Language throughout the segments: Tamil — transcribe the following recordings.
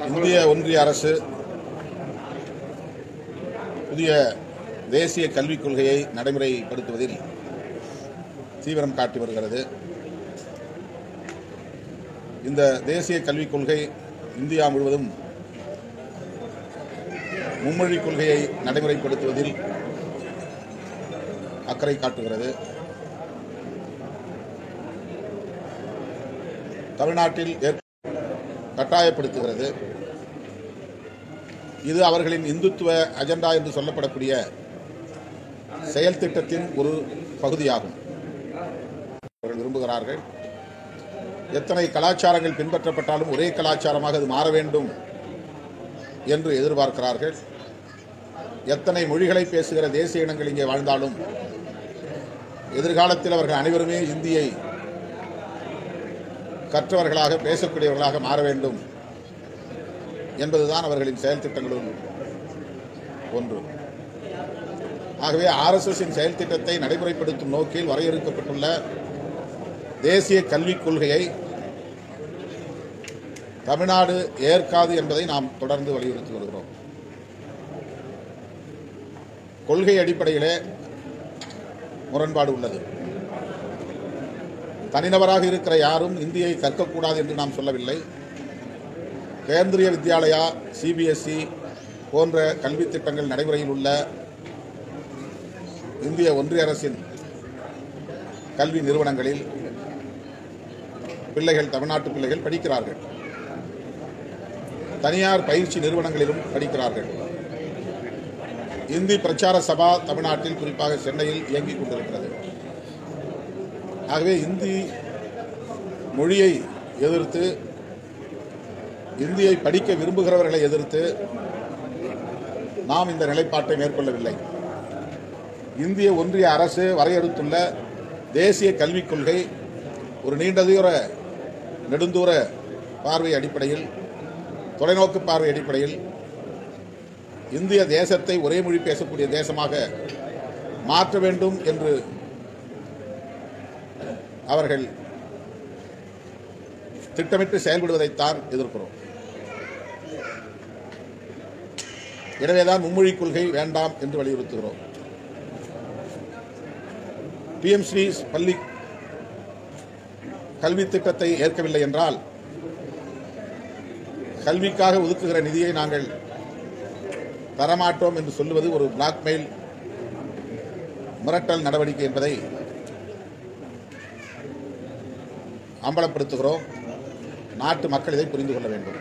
இந்திய ஒன்றிய அரசு புதிய தேசிய கல்விக் கொள்கையை நடைமுறைப்படுத்துவதில் தீவிரம் காட்டி வருகிறது. இந்த தேசிய கல்விக் கொள்கை இந்தியா முழுவதும் மும்மொழிக் கொள்கையை நடைமுறைப்படுத்துவதில் அக்கறை காட்டுகிறது. தமிழ்நாட்டில் கட்டாயப்படுத்துகிறது. இது அவர்களின் இந்துத்துவ அஜெண்டா என்று சொல்லப்படக்கூடிய செயல் திட்டத்தின் ஒரு பகுதியாகும். அவர்கள் விரும்புகிறார்கள், எத்தனை கலாச்சாரங்கள் பின்பற்றப்பட்டாலும் ஒரே கலாச்சாரமாக அது மாற வேண்டும் என்று எதிர்பார்க்கிறார்கள். எத்தனை மொழிகளை பேசுகிற தேசிய இனங்கள் இங்கே வாழ்ந்தாலும் எதிர்காலத்தில் அவர்கள் அனைவருமே இந்தியை கற்றவர்களாக பேசக்கூடியவர்களாக மாற வேண்டும் என்பதுதான் அவர்களின் செயல் திட்டங்களுள் ஒன்று. ஆகவே ஆர்எஸ்எஸின் செயல் திட்டத்தை நடைமுறைப்படுத்தும் நோக்கில் வரையறுக்கப்பட்டுள்ள தேசிய கல்விக் கொள்கையை தமிழ்நாடு ஏற்காது என்பதை நாம் தொடர்ந்து வலியுறுத்தி வருகிறோம். கொள்கை அடிப்படையிலே முரண்பாடு உள்ளது. தனிநபராக இருக்கிற யாரும் இந்தியை கற்கக்கூடாது என்று நாம் சொல்லவில்லை. கேந்திரிய வித்யாலயா, சிபிஎஸ்இ போன்ற கல்வி திட்டங்கள் நடைமுறையில் உள்ள இந்திய ஒன்றிய அரசின் கல்வி நிறுவனங்களில் பிள்ளைகள், தமிழ்நாட்டு பிள்ளைகள் படிக்கிறார்கள். தனியார் பயிற்சி நிறுவனங்களிலும் படிக்கிறார்கள். இந்தி பிரச்சார சபா தமிழ்நாட்டில், குறிப்பாக சென்னையில் இயங்கிக் கொண்டிருக்கிறது. ஆகவே இந்தி மொழியை எதிர்த்து, இந்தியை படிக்க விரும்புகிறவர்களை எதிர்த்து நாம் இந்த நிலைப்பாட்டை மேற்கொள்ளவில்லை. இந்திய ஒன்றிய அரசு வரையறுத்துள்ள தேசிய கல்விக் கொள்கை ஒரு நீண்ட நெடுந்தூர பார்வை அடிப்படையில், தொலைநோக்கு பார்வை அடிப்படையில் இந்திய தேசத்தை ஒரே மொழி பேசக்கூடிய தேசமாக மாற்ற வேண்டும் என்று அவர்கள் திட்டமிட்டு செயல்படுவதைத்தான் எதிர்க்கிறோம். எனவேதான் மும்மொழிக் கொள்கை வேண்டாம் என்று வலியுறுத்துகிறோம். பிஎம் ஸ்ரீ பள்ளி கல்வி திட்டத்தை ஏற்கவில்லை என்றால் கல்விக்காக ஒதுக்குகிற நிதியை நாங்கள் தரமாட்டோம் என்று சொல்லுவது ஒரு பிளாக்மெயில், மிரட்டல் நடவடிக்கை என்பதை அம்பலப்படுத்துகிறோம். நாட்டு மக்கள் இதை புரிந்து கொள்ள வேண்டும்.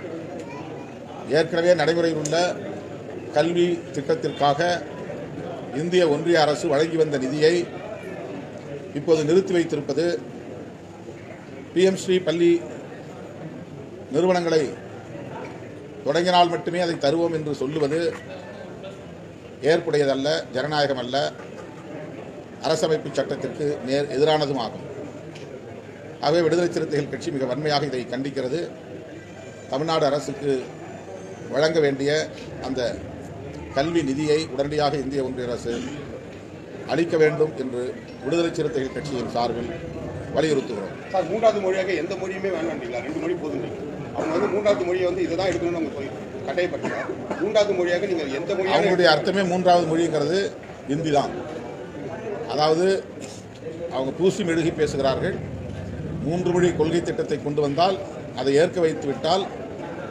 ஏற்கனவே நடைமுறையில் உள்ள கல்வி திட்டத்திற்காக இந்திய ஒன்றிய அரசு வழங்கி வந்த நிதியை இப்போது நிறுத்தி வைத்திருப்பது பிஎம் ஸ்ரீ பள்ளி நிறுவனங்களை தொடங்கினால் மட்டுமே அதை தருவோம் என்று சொல்லுவது ஏற்புடையதல்ல, ஜனநாயகம் அல்ல, அரசமைப்பு சட்டத்திற்கு எதிரானதும் ஆகும். ஆகவே விடுதலை சிறுத்தைகள் கட்சி மிக வன்மையாக இதை கண்டிக்கிறது. தமிழ்நாடு அரசுக்கு வழங்க வேண்டிய அந்த கல்வி நிதியை உடனடியாக இந்திய ஒன்றிய அரசு அளிக்க வேண்டும் என்று விடுதலை சிறுத்தைகள் கட்சியின் சார்பில் வலியுறுத்துகிறோம். சார், மூன்றாவது மொழியாக எந்த மொழியுமே வேண்டாம், 2 மொழி போதும். அவங்க மூன்றாவது மொழியை இதுதான் எடுக்கணும்னு அவங்க சொல்லி கட்டாயப்படுத்தலாம். மூன்றாவது மொழியாக நீங்கள் எந்த மொழி? அவங்களுடைய அர்த்தமே மூன்றாவது மொழிங்கிறது ஹிந்தி தான். அதாவது அவங்க பூசி மெழுகி பேசுகிறார்கள். 3 மொழி கொள்கை திட்டத்தை கொண்டு வந்தால், அதை ஏற்க வைத்து விட்டால்,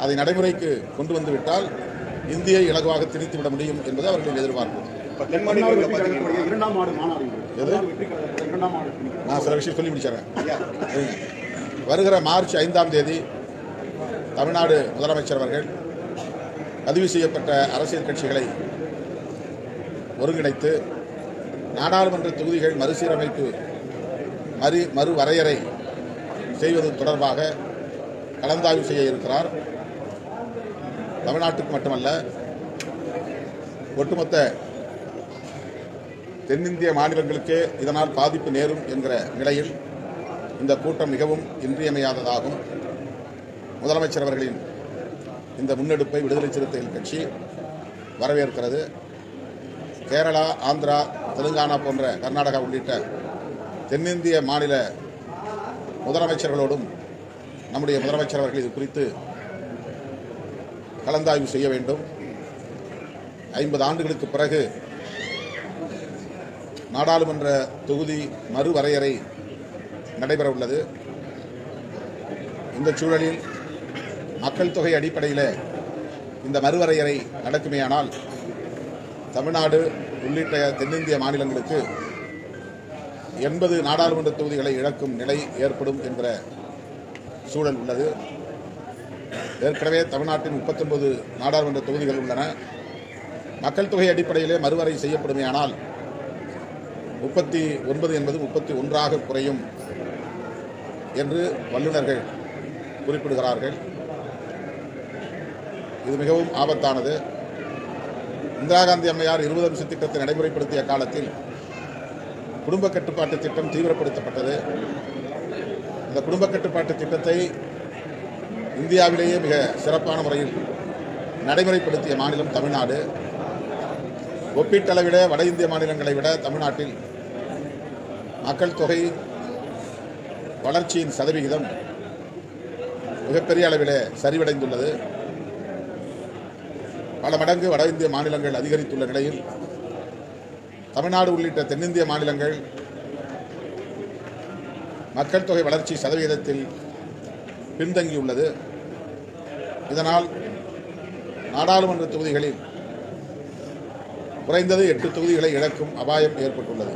அதை நடைமுறைக்கு கொண்டு வந்து விட்டால் இந்தியை இலகுவாக திணித்து விட முடியும் என்பது அவர்களின் எதிர்பார்ப்பு. நான் சில விஷயம் சொல்லி முடிச்சிடறேன். வருகிற மார்ச் 5ஆம் தேதி தமிழ்நாடு முதலமைச்சர் அவர்கள் பதிவு செய்யப்பட்ட அரசியல் கட்சிகளை ஒருங்கிணைத்து நாடாளுமன்ற தொகுதிகள் மறுசீரமைப்பு மறுவரையறை செய்வது தொடர்பாக கலந்தாய்வு செய்ய இருக்கிறார். தமிழ்நாட்டுக்கு மட்டுமல்ல, ஒட்டுமொத்த தென்னிந்திய மாநிலங்களுக்கே இதனால் பாதிப்பு நேரும் என்கிற நிலையில் இந்த கூட்டம் மிகவும் இன்றியமையாததாகும். முதலமைச்சர் அவர்களின் இந்த முன்னெடுப்பை விடுதலை சிறுத்தைகள் கட்சி வரவேற்கிறது. கேரளா, ஆந்திரா, தெலுங்கானா போன்ற, கர்நாடகா உள்ளிட்ட தென்னிந்திய மாநில முதலமைச்சர்களோடும் நம்முடைய முதலமைச்சர் அவர்கள் இது குறித்து கலந்தாய்வு செய்ய வேண்டும். 50 ஆண்டுகளுக்கு பிறகு நாடாளுமன்ற தொகுதி மறுவரையறை நடைபெற உள்ளது. இந்த சூழலில் மக்கள் தொகை அடிப்படையில் இந்த மறுவரையறை நடக்குமேயானால் தமிழ்நாடு உள்ளிட்ட தென்னிந்திய மாநிலங்களுக்கு 80 நாடாளுமன்ற தொகுதிகளை இழக்கும் நிலை ஏற்படும் என்கிற சூழல் உள்ளது. ஏற்கனவே தமிழ்நாட்டின் 39 நாடாளுமன்ற தொகுதிகள் உள்ளன. மக்கள் தொகை அடிப்படையிலே மறுவரை செய்யப்படுமேயானால் 39 என்பது 31ஆக குறையும் என்று வல்லுநர்கள் குறிப்பிடுகிறார்கள். இது மிகவும் ஆபத்தானது. இந்திரா காந்தி அம்மையார் 20 அம்ச திட்டத்தை நடைமுறைப்படுத்திய காலத்தில் குடும்ப கட்டுப்பாட்டு திட்டம் தீவிரப்படுத்தப்பட்டது. இந்த குடும்ப கட்டுப்பாட்டு திட்டத்தை இந்தியாவிலேயே மிக சிறப்பான முறையில் நடைமுறைப்படுத்திய மாநிலம் தமிழ்நாடு. ஒப்பீட்டளவிட வட இந்திய மாநிலங்களை விட தமிழ்நாட்டில் மக்கள் தொகை வளர்ச்சியின் சதவிகிதம் மிகப்பெரிய அளவிலே சரிவடைந்துள்ளது. பல மடங்கு வட இந்திய மாநிலங்கள் அதிகரித்துள்ள நிலையில் தமிழ்நாடு உள்ளிட்ட தென்னிந்திய மாநிலங்கள் மக்கள் தொகை வளர்ச்சி சதவிகிதத்தில் பின்தங்கியுள்ளது. இதனால் நாடாளுமன்ற தொகுதிகளில் குறைந்தது 8 தொகுதிகளை இழக்கும் அபாயம் ஏற்பட்டுள்ளது.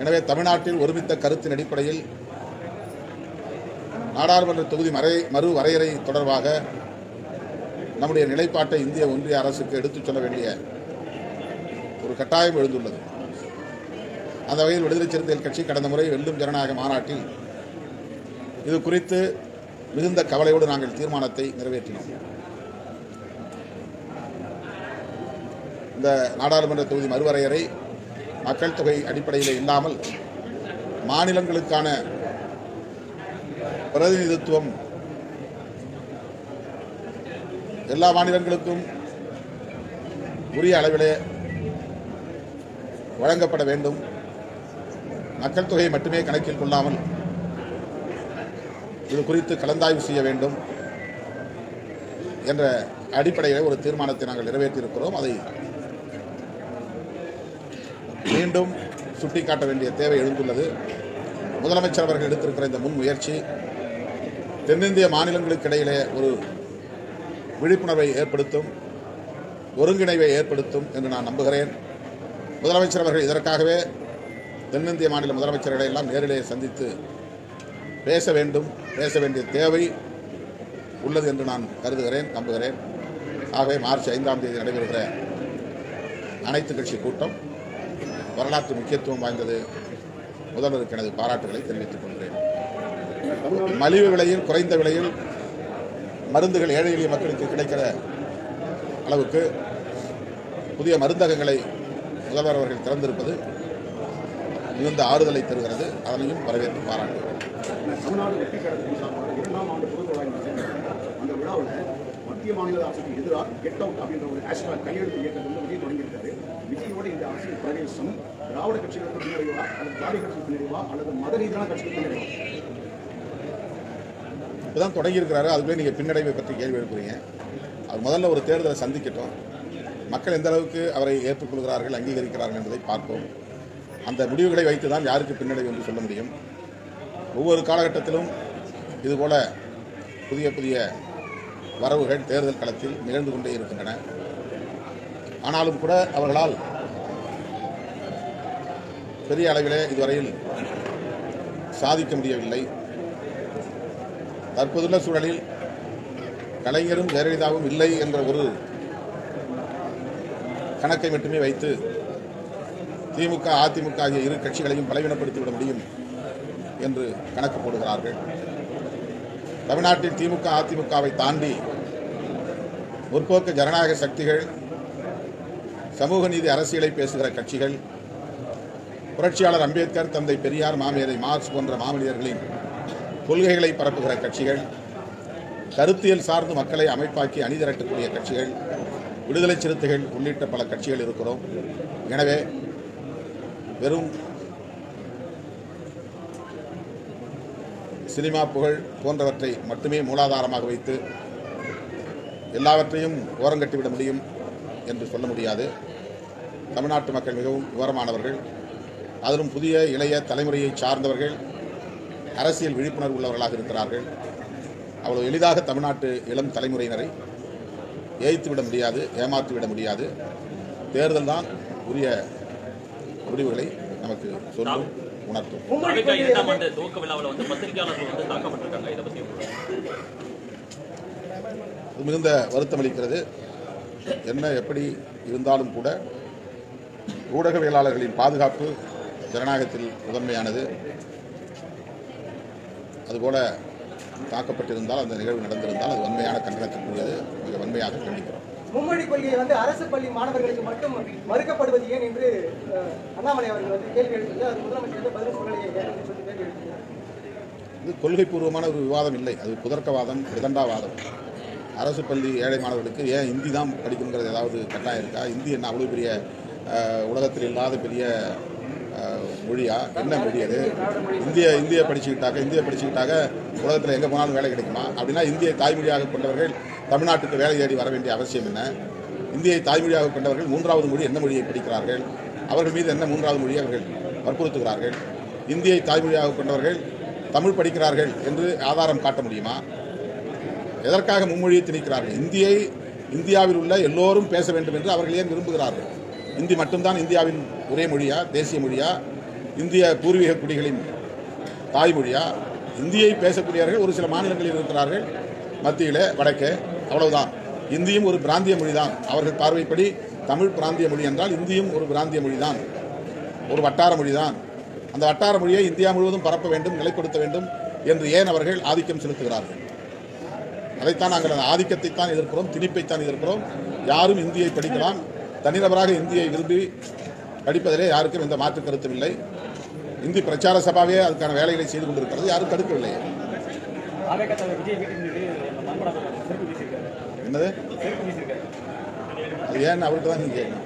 எனவே தமிழ்நாட்டில் ஒருமித்த கருத்தின் அடிப்படையில் நாடாளுமன்ற தொகுதி மறுவரையறை தொடர்பாக நம்முடைய நிலைப்பாட்டை இந்திய ஒன்றிய அரசுக்கு எடுத்துச் சொல்ல வேண்டிய ஒரு கட்டாயம் எழுந்துள்ளது. அந்த வகையில் விடுதலை சிறுத்தைகள் கட்சி கடந்த முறை வெல்லும் ஜனநாயக மாநாட்டில் இது குறித்து மிகுந்த கவலையோடு நாங்கள் தீர்மானத்தை நிறைவேற்றினோம். இந்த நாடாளுமன்ற தொகுதி மறுவரையறை மக்கள் தொகை அடிப்படையில் இல்லாமல் மாநிலங்களுக்கான பிரதிநிதித்துவம் எல்லா மாநிலங்களுக்கும் உரிய அளவிலே வழங்கப்பட வேண்டும். மக்கள் தொகையை மட்டுமே கணக்கில் கொள்ளாமல் இது குறித்து கலந்தாய்வு செய்ய வேண்டும் என்ற அடிப்படையில் ஒரு தீர்மானத்தை நாங்கள் நிறைவேற்றியிருக்கிறோம். அதை மீண்டும் சுட்டிக்காட்ட வேண்டிய தேவை எழுந்துள்ளது. முதலமைச்சர் அவர்கள் எடுத்திருக்கிற இந்த முன்முயற்சி தென்னிந்திய மாநிலங்களுக்கு இடையிலே ஒரு விழிப்புணர்வை ஏற்படுத்தும், ஒருங்கிணைவை ஏற்படுத்தும் என்று நான் நம்புகிறேன். முதலமைச்சர் அவர்கள் இதற்காகவே தென்னிந்திய மாநில முதலமைச்சர்களை எல்லாம் நேரிலே சந்தித்து பேச வேண்டிய தேவை உள்ளது என்று நான் கருதுகிறேன், நம்புகிறேன். ஆகவே மார்ச் 5ஆம் தேதி நடைபெறுகிற அனைத்து கட்சி கூட்டம் வரலாற்று முக்கியத்துவம் வாய்ந்தது. முதல்வருக்கு எனது பாராட்டுகளை தெரிவித்துக் கொள்கிறேன். மலிவு விலையில், குறைந்த விலையில் மருந்துகள் ஏழை எளிய மக்களுக்கு கிடைக்கிற அளவுக்கு புதிய மருந்தகங்களை முதல்வர் அவர்கள் திறந்திருப்பது மிகுந்த ஆறுதலை தருகிறது. அதனையும் வரவேற்று பாராட்டுகிறேன். தமிழ்நாடு வெற்றி கழகத்தின் சார்பாக 2ஆம் ஆண்டு பொதுத் அந்த விழாவில் மத்திய மாநில அரசுக்கு எதிராக கெட் அவுட் அப்படின்ற ஒரு ஹேஷ்டாக் கையெழுத்து இயக்கத்தை விஜய் தொடங்கியிருக்காரு. விஜயோட இந்த அரசியல் பிரவேசம் திராவிட கட்சிகளுக்கு பின்னடைவா அல்லது ஜாதி கட்சிக்கு பின்னடைவா அல்லது மத ரீதியான கட்சிக்கு பின்னடைவா? இப்போதான் தொடங்கியிருக்கிறாரு, அதுக்குள்ளே நீங்கள் பின்னடைவை பற்றி கேள்வி எழுப்புறீங்க. அது முதல்ல ஒரு தேர்தலை சந்திக்கட்டும், மக்கள் எந்த அளவுக்கு அவரை ஏற்றுக்கொள்கிறார்கள், அங்கீகரிக்கிறார்கள் என்பதை பார்ப்போம். அந்த முடிவுகளை வைத்து தான் யாருக்கு பின்னடைவு என்று சொல்ல முடியும். ஒவ்வொரு காலகட்டத்திலும் இதுபோல புதிய புதிய வரவுகள் தேர்தல் களத்தில் நிகழ்ந்து கொண்டே இருக்கின்றன. ஆனாலும் கூட அவர்களால் பெரிய அளவிலே இதுவரையில் சாதிக்க முடியவில்லை. தற்போதுள்ள சூழலில் கலைஞரும் ஜெயலலிதாவும் இல்லை என்ற ஒரு கணக்கை மட்டுமே வைத்து திமுக, அதிமுக ஆகிய இரு கட்சிகளையும் பலவீனப்படுத்திவிட முடியும் என்று கணக்கு போடுகிறார்கள். தமிழ்நாட்டில் திமுக, அதிமுகவை தாண்டி முற்போக்கு ஜனநாயக சக்திகள், சமூக நீதி அரசியலை பேசுகிற கட்சிகள், புரட்சியாளர் அம்பேத்கர், தந்தை பெரியார், மாமேதை மார்க்ஸ் போன்ற மாமனிதர்களின் கொள்கைகளை பரப்புகிற கட்சிகள், கருத்தியல் சார்ந்து மக்களை அமைப்பாக்கி அணிதிரட்டக்கூடிய கட்சிகள், விடுதலை சிறுத்தைகள் உள்ளிட்ட பல கட்சிகள் இருக்கிறோம். எனவே வெறும் சினிமா புகழ் போன்றவற்றை மட்டுமே மூலாதாரமாக வைத்து எல்லாவற்றையும் ஓரங்கட்டிவிட முடியும் என்று சொல்ல முடியாது. தமிழ்நாட்டு மக்கள் மிகவும் விவரமானவர்கள், அதிலும் புதிய இளைய தலைமுறையை சார்ந்தவர்கள், அரசியல் விழிப்புணர்வு உள்ளவர்களாக இருக்கிறார்கள். அவ்வளவு எளிதாக தமிழ்நாட்டு இளம் தலைமுறையினரை ஏய்த்துவிட முடியாது, ஏமாற்றிவிட முடியாது. தேர்தல் தான் உரிய முடிவுகளை நமக்கு சொல்லும், உணர்த்தும். மிகுந்த வருத்தம் அளிக்கிறது. என்ன எப்படி இருந்தாலும் கூட ஊடகவியலாளர்களின் பாதுகாப்பு ஜனநாயகத்தில் முதன்மையானது. அதுபோல தாக்கப்பட்டிருந்தால், அந்த நிகழ்வு நடந்திருந்தால் அது வன்மையான கண்டனத்திற்குரியது. மிக வன்மையாக கண்டிக்கிறோம். மும்மொழி கொள்கை அரசு பள்ளி மாணவர்களுக்கு மட்டும் மறுக்கப்படுவது ஏன் என்று அண்ணாமலை அவர்கள் கேள்வி எழுப்பினார். அது முதலமைச்சர் பதில் சொல்லி கேள்வி எழுப்பினார். இது கொள்கை பூர்வமான ஒரு விவாதம் இல்லை, அது குதர்க்கவாதம், விதண்டாவாதம். அரசு பள்ளி ஏழை மாணவர்களுக்கு ஏன் ஹிந்தி தான் படிக்கணுங்கிறது ஏதாவது கட்டாயம் இருக்கா? ஹிந்தி என்ன அவ்வளோ பெரிய உலகத்தில் இல்லாத பெரிய மொழியா? என்ன மொழி அது? இந்தியை படிச்சுக்கிட்டாக்க உலகத்தில் எங்கே போனாலும் வேலை கிடைக்குமா? அப்படின்னா இந்தியை தாய்மொழியாக கொண்டவர்கள் தமிழ்நாட்டுக்கு வேலை தேடி வர வேண்டிய அவசியம் என்ன? இந்தியை தாய்மொழியாக கொண்டவர்கள் மூன்றாவது மொழி என்ன மொழியை படிக்கிறார்கள்? அவர்கள் மீது என்ன மூன்றாவது மொழியை அவர்கள் வற்புறுத்துகிறார்கள்? இந்தியை தாய்மொழியாக கொண்டவர்கள் தமிழ் படிக்கிறார்கள் என்று ஆதாரம் காட்ட முடியுமா? எதற்காக மும்மொழியை திணிக்கிறார்கள்? இந்தியாவில் உள்ள எல்லோரும் பேச வேண்டும் என்று அவர்கள் ஏன் விரும்புகிறார்கள்? இந்தி மட்டும்தான் இந்தியாவின் ஒரே மொழியா, தேசிய மொழியா, இந்திய பூர்வீக குடிகளின் தாய்மொழியா? இந்தியை பேசக்கூடியவர்கள் ஒரு சில மாநிலங்களில் இருக்கிறார்கள், மத்தியில், வடக்கே, அவ்வளவுதான். இந்தியும் ஒரு பிராந்திய மொழி தான். அவர்கள் பார்வைப்படி தமிழ் பிராந்திய மொழி என்றால் இந்தியும் ஒரு பிராந்திய மொழி தான், ஒரு வட்டார மொழி தான். அந்த வட்டார மொழியை இந்தியா முழுவதும் பரப்ப வேண்டும், நிலைப்படுத்த வேண்டும் என்று ஏன் அவர்கள் ஆதிக்கம் செலுத்துகிறார்கள்? அதைத்தான் நாங்கள் அந்த ஆதிக்கத்தை தான் எதிர்க்கிறோம், திணிப்பைத்தான் எதிர்க்கிறோம். யாரும் இந்தியை படிக்கலாம், தனிநபராக இந்தியை விரும்பி படிப்பதிலே யாருக்கும் எந்த மாற்று கருத்தும் இல்லை. இந்தி பிரச்சார சபாவே அதுக்கான வேலைகளை செய்து கொண்டிருக்கிறது, யாரும் தடுக்கவில்லை. என்னது அது ஏன்னு அவர்கிட்ட தான் நீங்கள் கேட்கணும்.